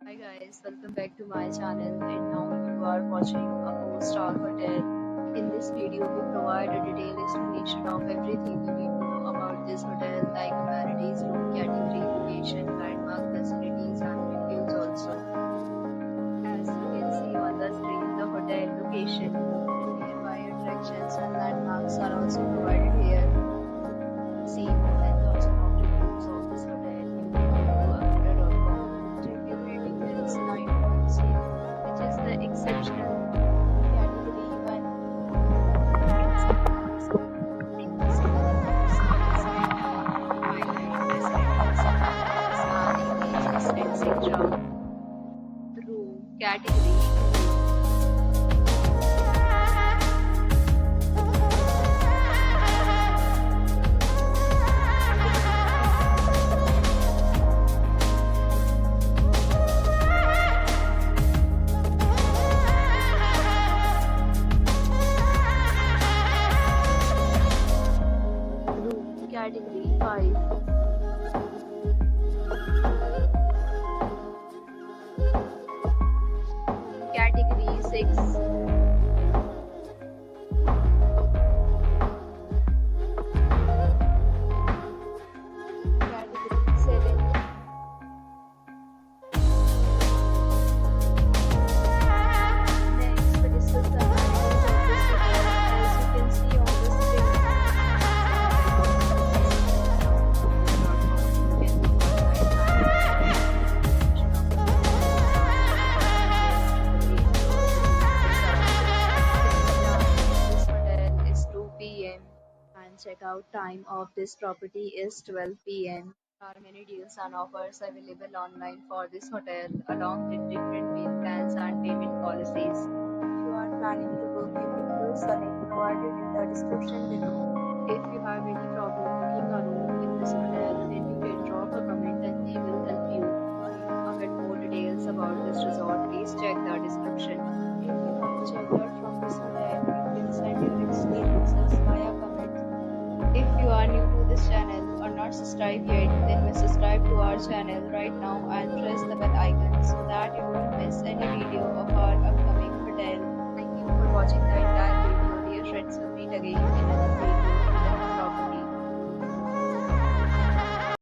Hi guys, welcome back to my channel and now you are watching a 4-star hotel. In this video, we provide a detailed explanation of everything you need to know about this hotel like amenities, room category, location, landmark facilities and reviews also. As you can see on the screen, the hotel location, nearby attractions and landmarks are also provided here. See more than 1000 of reviews of this hotel. You can go to Advika.com. Review rating is 9.0, which is the exceptional category 1. Etc. Room category. Room category 5. Category 6. Category 7. Next, we discuss the amenities of this hotel. As you can see on the screen, this hotel is 2 p.m. and checkout time of this property is 12 p.m. There are many deals and offers available online for this hotel along with different meal plans and payment policies. If you are planning to book, you can use the link provided in the description below. If you have any problem booking a room in this hotel, then you can drop a comment and we will help you. Or if you get more details about this resort, please check the description. If you have checked out from this hotel, you can send your experiences via comment. If you are new to this channel or not subscribed yet, then subscribe to our channel right now and press the bell icon so that